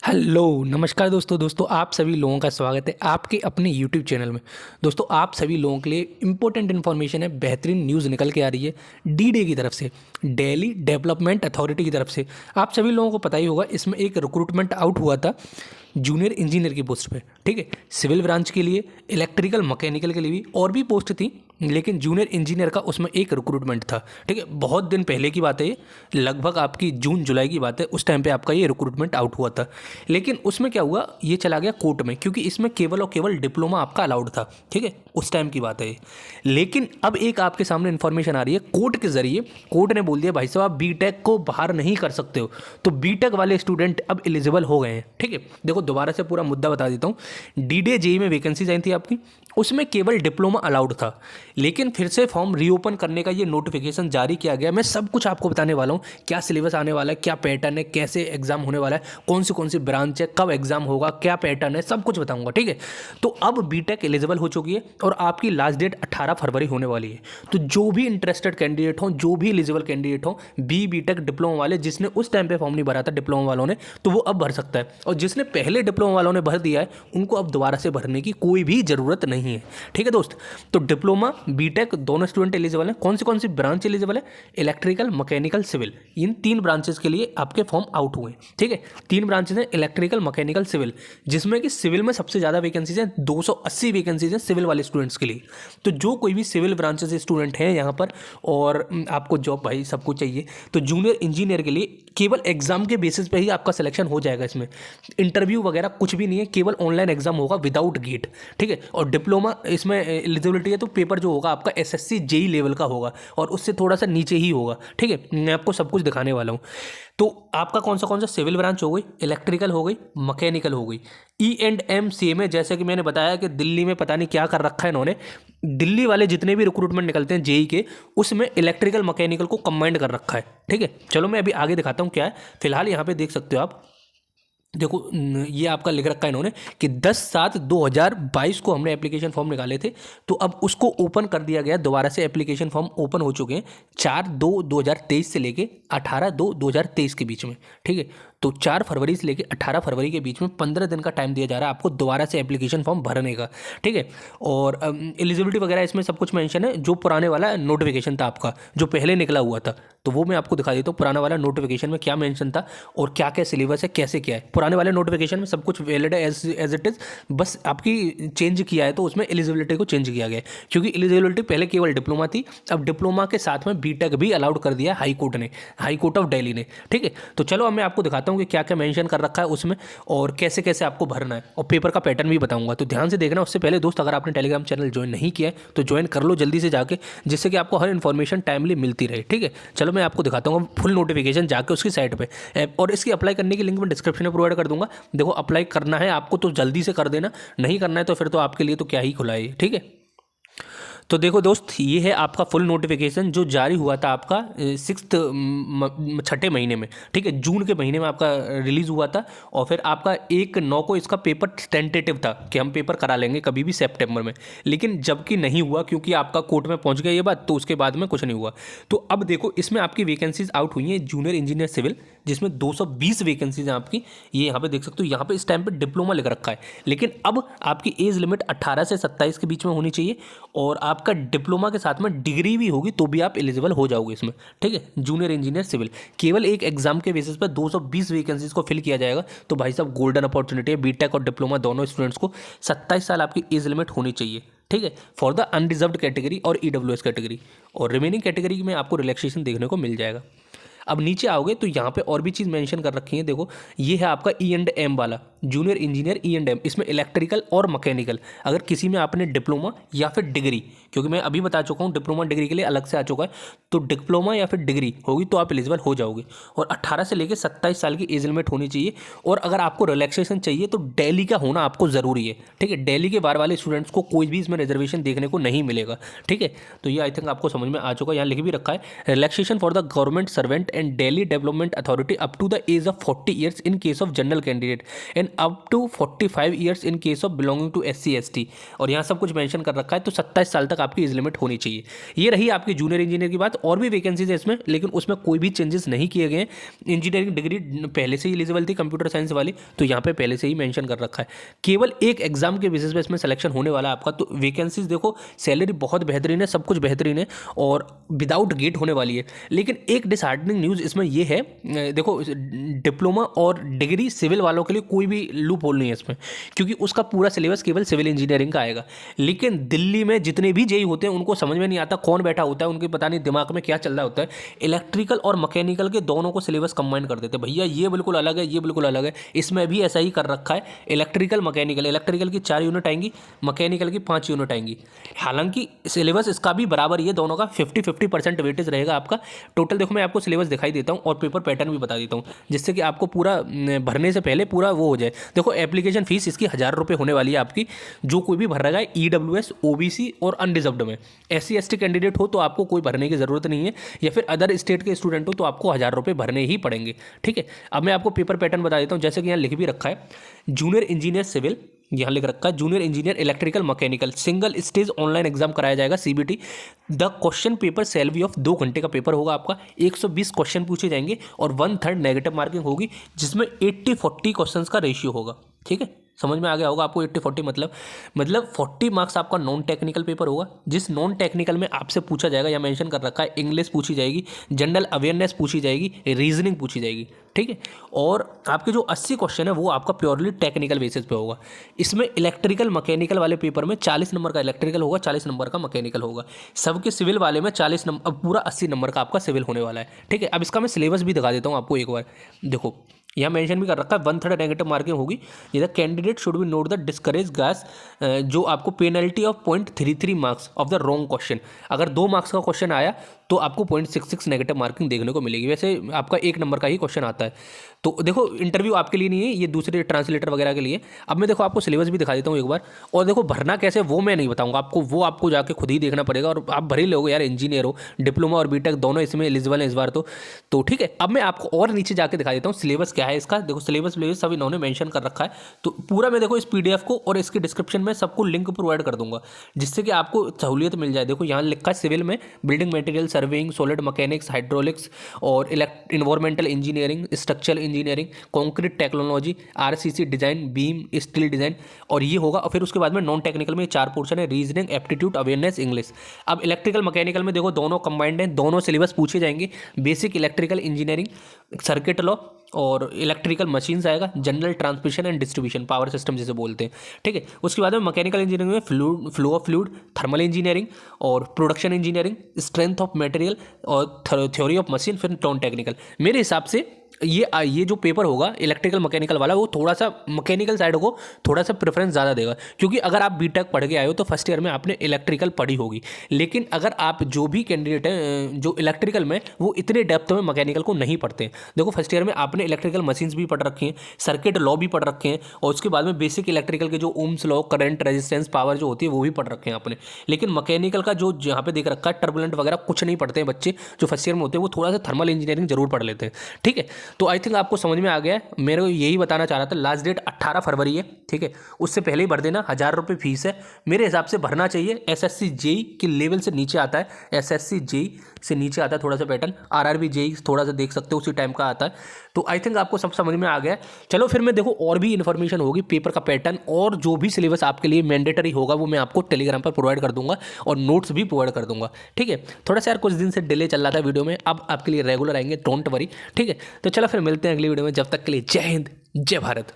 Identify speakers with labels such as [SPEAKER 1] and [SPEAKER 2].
[SPEAKER 1] Hello नमस्कार दोस्तों आप सभी लोगों का स्वागत है आपके अपने यूट्यूब चैनल में। दोस्तों आप सभी लोगों के लिए इम्पोर्टेंट इन्फॉर्मेशन है, बेहतरीन न्यूज़ निकल के आ रही है डी डे की तरफ से, दिल्ली डेवलपमेंट अथॉरिटी की तरफ से। आप सभी लोगों को पता ही होगा, इसमें एक रिक्रूटमेंट आउट हुआ था जूनियर इंजीनियर की पोस्ट पे। ठीक है, सिविल ब्रांच के लिए, इलेक्ट्रिकल मैकेनिकल के लिए भी और भी पोस्ट थी, लेकिन जूनियर इंजीनियर का उसमें एक रिक्रूटमेंट था। ठीक है, बहुत दिन पहले की बात है ये, लगभग आपकी जून जुलाई की बात है। उस टाइम पे आपका ये रिक्रूटमेंट आउट हुआ था, लेकिन उसमें क्या हुआ, ये चला गया कोर्ट में, क्योंकि इसमें केवल और केवल डिप्लोमा आपका अलाउड था। ठीक है, उस टाइम की बात है ये। लेकिन अब एक आपके सामने इन्फॉर्मेशन आ रही है कोर्ट के जरिए। कोर्ट ने बोल दिया भाई साहब आप बीटेक को बाहर नहीं कर सकते हो, तो बीटेक वाले स्टूडेंट अब एलिजिबल हो गए हैं। ठीक है, देखो दोबारा से पूरा मुद्दा बता देता हूँ। डीडे जेई में वैकेंसीज आई थी आपकी, उसमें केवल डिप्लोमा अलाउड था, लेकिन फिर से फॉर्म रीओपन करने का ये नोटिफिकेशन जारी किया गया। मैं सब कुछ आपको बताने वाला हूँ, क्या सिलेबस आने वाला है, क्या पैटर्न है, कैसे एग्जाम होने वाला है, कौन सी ब्रांच है, कब एग्जाम होगा, क्या पैटर्न है, सब कुछ बताऊंगा। ठीक है, तो अब बीटेक एलिजिबल हो चुकी है और आपकी लास्ट डेट 18 फरवरी होने वाली है। तो जो भी इंटरेस्टेड कैंडिडेट हो, जो भी एलिजिबल कैंडिडेट हो, बीटेक डिप्लोमा वाले, जिसने उस टाइम पे फॉर्म नहीं भरा था डिप्लोमा वालों ने, तो वो अब भर सकता है। और जिसने पहले डिप्लोमा वालों ने भर दिया है, उनको अब दोबारा से भरने की कोई भी जरूरत नहीं है। ठीक है दोस्त, तो डिप्लोमा बीटेक दोनों स्टूडेंट एलिजिबल हैं। कौन सी ब्रांच एलिजिबल है? इलेक्ट्रिकल मैकेनिकल सिविल, इन तीन ब्रांचेस के लिए आपके फॉर्म आउट हुए। ठीक है, तीन ब्रांचेस हैं, इलेक्ट्रिकल मैकेनिकल सिविल, जिसमें कि सिविल में सबसे ज़्यादा वैकेंसीज हैं, 280 वैकेंसीज हैं सिविल वाले स्टूडेंट्स के लिए। तो जो कोई भी सिविल ब्रांचेस से स्टूडेंट हैं यहाँ पर और आपको जॉब भाई सब कुछ चाहिए, तो जूनियर इंजीनियर के लिए केवल एग्जाम के बेसिस पे ही आपका सिलेक्शन हो जाएगा। इसमें इंटरव्यू वगैरह कुछ भी नहीं है, केवल ऑनलाइन एग्जाम होगा विदाउट गेट। ठीक है, और डिप्लोमा इसमें एलिजिबिलिटी है, तो पेपर जो होगा आपका एसएससी जेई लेवल का होगा और उससे थोड़ा सा नीचे ही होगा। ठीक है, मैं आपको सब कुछ दिखाने वाला हूँ। तो आपका कौन सा सिविल ब्रांच हो गई, इलेक्ट्रिकल हो गई, मैकेनिकल हो गई, E&M सेम है। जैसे कि मैंने बताया कि दिल्ली में पता नहीं क्या कर रखा है इन्होंने, दिल्ली वाले जितने भी रिक्रूटमेंट निकलते हैं जेई के, उसमें इलेक्ट्रिकल मैकेनिकल को कंबाइंड कर रखा है। ठीक है, चलो मैं अभी आगे दिखाता हूँ क्या है। फिलहाल यहाँ पे देख सकते हो आप, देखो ये आपका लिख रखा है इन्होंने कि 10/7/2022 को हमने एप्लीकेशन फॉर्म निकाले थे, तो अब उसको ओपन कर दिया गया दोबारा से। एप्लीकेशन फॉर्म ओपन हो चुके हैं 4/2/2023 से लेके 18/2/2023 के बीच में। ठीक है, तो 4 फरवरी से लेके 18 फरवरी के बीच में 15 दिन का टाइम दिया जा रहा है आपको दोबारा से एप्लीकेशन फॉर्म भरने का। ठीक है, और एलिजिबिलिटी वगैरह इसमें सब कुछ मेंशन है। जो पुराने वाला नोटिफिकेशन था आपका, जो पहले निकला हुआ था, तो वो मैं आपको दिखा देता हूँ। पुराना वाला नोटिफिकेशन में क्या मेंशन था और क्या क्या सिलेबस है, कैसे क्या है। पुराने वाले नोटिफिकेशन में सब कुछ वैलिड है एज इट इज़, बस आपकी चेंज किया है, तो उसमें एलिजिबिलिटी को चेंज किया गया है, क्योंकि एलिजिबिलिटी पहले केवल डिप्लोमा थी, अब डिप्लोमा के साथ में बीटेक भी अलाउड कर दिया हाई कोर्ट ने, हाई कोर्ट ऑफ दिल्ली ने। ठीक है, तो चलो अब मैं आपको दिखाता हूँ कि क्या क्या मेंशन कर रखा है उसमें और कैसे कैसे आपको भरना है, और पेपर का पैटर्न भी बताऊंगा, तो ध्यान से देखना। उससे पहले दोस्त, अगर आपने टेलीग्राम चैनल ज्वाइन नहीं किया है तो ज्वाइन कर लो जल्दी से जाके, जिससे कि आपको हर इन्फॉर्मेशन टाइमली मिलती रहे। ठीक है, चलो मैं आपको दिखाता हूँ फुल नोटिफिकेशन जाके उसकी साइट पे, और इसकी अप्लाई करने की लिंक मैं डिस्क्रिप्शन में प्रोवाइड कर दूंगा। देखो अप्लाई करना है आपको तो जल्दी से कर देना, नहीं करना है तो फिर तो आपके लिए तो क्या ही खुला है। ठीक है, तो देखो दोस्त, ये है आपका फुल नोटिफिकेशन जो जारी हुआ था आपका 6 महीने में। ठीक है, जून के महीने में आपका रिलीज़ हुआ था, और फिर आपका 1/9 को इसका पेपर टेंटेटिव था कि हम पेपर करा लेंगे कभी भी सितंबर में, लेकिन जबकि नहीं हुआ, क्योंकि आपका कोर्ट में पहुंच गया ये बात, तो उसके बाद में कुछ नहीं हुआ। तो अब देखो इसमें आपकी वैकेंसीज आउट हुई हैं जूनियर इंजीनियर सिविल, जिसमें 220 वैकेंसीज हैं आपकी। ये यहाँ पे देख सकते हो, यहाँ पे इस टाइम पे डिप्लोमा लिख रखा है, लेकिन अब आपकी एज लिमिट 18 से 27 के बीच में होनी चाहिए, और आपका डिप्लोमा के साथ में डिग्री भी होगी तो भी आप एलिजिबल हो जाओगे इसमें। ठीक है, जूनियर इंजीनियर सिविल केवल एक एग्जाम के बेसिस पर 220 वैकेंसीज को फिल किया जाएगा। तो भाई साहब गोल्डन अपॉर्चुनिटी है, बीटेक और डिप्लोमा दोनों स्टूडेंट्स को 27 साल आपकी एज लिमिट होनी चाहिए। ठीक है, फॉर द अनरिजर्व्ड कैटेगरी और ईडब्ल्यूएस कैटेगरी, और रिमेनिंग कैटेगरी में आपको रिलैक्सेशन देखने को मिल जाएगा। अब नीचे आओगे तो यहाँ पे और भी चीज़ मेंशन कर रखी है। देखो ये है आपका E&M वाला, जूनियर इंजीनियर E&M, इसमें इलेक्ट्रिकल और मैकेनिकल, अगर किसी में आपने डिप्लोमा या फिर डिग्री, क्योंकि मैं अभी बता चुका हूँ डिप्लोमा डिग्री के लिए अलग से आ चुका है, तो डिप्लोमा या फिर डिग्री होगी तो आप एलिजिबल हो जाओगे, और 18 से लेकर 27 साल की एज लिमिट होनी चाहिए। और अगर आपको रिलैक्सेशन चाहिए तो दिल्ली का होना आपको ज़रूरी है। ठीक है, दिल्ली के बाहर वाले स्टूडेंट्स को कोई भी इसमें रिजर्वेशन देखने को नहीं मिलेगा। ठीक है, तो ये आई थिंक आपको समझ में आ चुका है, यहाँ लिख भी रखा है, relaxation for the government servant and Delhi development authority up to the age of 40 years in case of general candidate and up to 45 years in case of belonging to SC/ST। और यहाँ सब कुछ मेंशन कर रखा है, तो 27 साल तक आपकी एज लिमिट होनी चाहिए। ये रही आपकी जूनियर इंजीनियर की बात। और भी वैकेंसीज है इसमें, लेकिन उसमें कोई भी चेंजेस नहीं किए गए। इंजीनियरिंग डिग्री पहले से ही एलिजिबल थी कंप्यूटर साइंस वाली, तो यहाँ पे पहले से ही मेंशन कर रखा है। केवल एक एग्जाम के बेसिस पे इसमें सिलेक्शन होने वाला है आपका। तो वैकेंसीज देखो, सैलरी बहुत बेहतरीन है, सब कुछ बेहतरीन है और विदाउट गेट होने वाली है। लेकिन एक डिसहार्टनिंग न्यूज़ इसमें ये है, देखो डिप्लोमा और डिग्री सिविल वालों के लिए कोई भी लूप होल नहीं है इसमें, क्योंकि उसका पूरा सिलेबस केवल सिविल इंजीनियरिंग का आएगा। लेकिन दिल्ली में जितने भी जेई होते हैं उनको समझ में नहीं आता कौन बैठा होता है, उनके पता नहीं दिमाग में क्या चल रहा होता है। इलेक्ट्रिकल और मैकेनिकल के दोनों को सिलेबस कंबाइन कर देते हैं, भैया ये बिल्कुल अलग है, ये बिल्कुल अलग है। इसमें भी ऐसा ही कर रखा है, इलेक्ट्रिकल इलेक्ट्रिकल की 4 यूनिट आएंगी, मैकेनिकल की 5 यूनिट आएंगी। हालांकि सिलेबस इसका भी बराबर ही है, दोनों का 50-50% वेटेज रहेगा आपका टोटल। देखो मैं आपको सिलेबस दिखाई देता हूँ और पेपर पैटर्न भी बता देता हूँ, जिससे कि आपको पूरा भरने से पहले पूरा वो हो जाए। देखो एप्लीकेशन फीस इसकी 1000 रुपये होने वाली है आपकी, जो कोई भी भर रहा है EWS, OBC और अनरिजर्व्ड में। SC/ST कैंडिडेट हो तो आपको कोई भरने की ज़रूरत नहीं है, या फिर अदर स्टेट के स्टूडेंट हो तो आपको 1000 रुपये भरने ही पड़ेंगे। ठीक है, अब मैं आपको पेपर पैटर्न बता देता हूँ, जैसे कि यहाँ लिख भी रखा है, जूनियर इंजीनियर सिविल, यहाँ लिख रखा है junior engineer electrical mechanical single stage online exam कराया जाएगा CBT। The question paper shall be of 2 घंटे का पेपर होगा आपका, 120 क्वेश्चन पूछे जाएंगे और 1/3 नेगेटिव मार्किंग होगी, जिसमें 80-40 क्वेश्चन का रेशियो होगा। ठीक है, समझ में आ गया होगा आपको 80-40 मतलब 40 मार्क्स आपका नॉन टेक्निकल पेपर होगा, जिस नॉन टेक्निकल में आपसे पूछा जाएगा, या मेंशन कर रखा है, इंग्लिश पूछी जाएगी, जनरल अवेयरनेस पूछी जाएगी, रीजनिंग पूछी जाएगी। ठीक है, और आपके जो 80 क्वेश्चन है वो आपका प्योरली टेक्निकल बेसिस पे होगा। इसमें इलेक्ट्रिकल मैकेनिकल वाले पेपर में 40 नंबर का इलेक्ट्रिकल होगा, 40 नंबर का मैकेनिकल होगा। सबके सिविल वाले में 40 नंबर, अब पूरा 80 नंबर का आपका सिविल होने वाला है। ठीक है, अब इसका मैं सिलेबस भी दिखा देता हूँ आपको एक बार। देखो यहाँ मेंशन भी कर रखा है, 1/3 नेगेटिव मार्किंग होगी। ये candidate should be note the discourage gas, जो आपको penalty of 0.33 marks of the wrong question. अगर 2 मार्क्स का क्वेश्चन आया तो आपको 0.66 नेगेटिव मार्किंग देखने को मिलेगी। वैसे आपका 1 नंबर का ही क्वेश्चन आता है। तो देखो इंटरव्यू आपके लिए नहीं है, ये दूसरे ट्रांसलेटर वगैरह के लिए। अब मैं देखो आपको सिलेबस भी दिखा देता हूँ एक बार, और देखो भरना कैसे वो मैं नहीं बताऊँगा आपको, वो आपको जाके खुद ही देखना पड़ेगा। और आप भर ही लोगे यार, इंजीनियर हो, डिप्लोमा और बीटेक दोनों इसमें एलिजिबल है इस बार तो ठीक है। अब मैं आपको और नीचे जाके दिखा देता हूँ सिलेबस क्या है इसका। देखो सिलेबस सब इन्होंने मेंशन कर रखा है, तो पूरा मैं देखो इस PDF को और इसके डिस्क्रिप्शन में सबको लिंक प्रोवाइड कर दूंगा, जिससे कि आपको सहूलियत मिल जाए। देखो यहाँ लिखा है सिविल में building material surveying, solid mechanics, hydraulics और environmental engineering, structural engineering, concrete technology, RCC design, beam steel design, और ये होगा। और फिर उसके बाद में नॉन टेक्निकल में 4 पोर्शन है, रीजनिंग, एप्टीट्यूड, अवेयरनेस, इंग्लिश। अब इलेक्ट्रिकल मैकेनिकल में देखो दोनों कंबाइंड हैं, दोनों सिलेबस पूछे जाएंगे। Basic electrical engineering, circuit law और इलेक्ट्रिकल मशीन्स आएगा, general transmission and distribution, power system जिसे बोलते हैं। ठीक है, उसके बाद में मैकेनिकल इंजीनियरिंग में flow of fluid, thermal engineering और production engineering, strength of material और थ्योरी ऑफ मशीन, फिर नॉन टेक्निकल। मेरे हिसाब से ये जो पेपर होगा इलेक्ट्रिकल मैकेनिकल वाला, वो थोड़ा सा मैकेनिकल साइड को थोड़ा सा प्रेफरेंस ज़्यादा देगा, क्योंकि अगर आप बीटेक पढ़ के आए हो तो फर्स्ट ईयर में आपने इलेक्ट्रिकल पढ़ी होगी। लेकिन अगर आप जो भी कैंडिडेट हैं जो इलेक्ट्रिकल में, वो इतने डेप्थ में मैकेनिकल को नहीं पढ़ते हैं। देखो फर्स्ट ईयर में आपने इलेक्ट्रिकल मशीन्स भी पढ़ रखी हैं, सर्किट लॉ भी पढ़ रखे हैं, और उसके बाद में बेसिक इलेक्ट्रिकल के जो Ohm's law, current, resistance, power जो होती है वो भी पढ़ रखे हैं आपने। लेकिन मैकेनिकल का जो यहाँ पे देख रखा है, टर्बुलेंट वगैरह कुछ नहीं पढ़ते हैं बच्चे जो फर्स्ट ईयर में होते हैं, वो थोड़ा सा थर्मल इंजीनियरिंग जरूर पढ़ लेते हैं। ठीक है, तो आई थिंक आपको समझ में आ गया है। मेरे को यही बताना चाह रहा था। लास्ट डेट 18 फरवरी है। ठीक है, उससे पहले ही भर देना। 1000 रुपये फीस है, मेरे हिसाब से भरना चाहिए। SSC JEE के लेवल से नीचे आता है, SSC JEE से नीचे आता है थोड़ा सा पैटर्न। RRB JEE थोड़ा सा देख सकते हो, उसी टाइम का आता है। तो आई थिंक आपको सब समझ में आ गया है। चलो फिर मैं देखो और भी इन्फॉर्मेशन होगी, पेपर का पैटर्न और जो भी सिलेबस आपके लिए मैंडेटरी होगा वो मैं आपको टेलीग्राम पर प्रोवाइड कर दूंगा, और नोट्स भी प्रोवाइड कर दूंगा। ठीक है, थोड़ा सा यार कुछ दिन से डिले चल रहा था वीडियो में, अब आपके लिए रेगुलर आएंगे, डोंट वरी। ठीक है, तो चलो फिर मिलते हैं अगली वीडियो में। जब तक के लिए जय हिंद, जय भारत।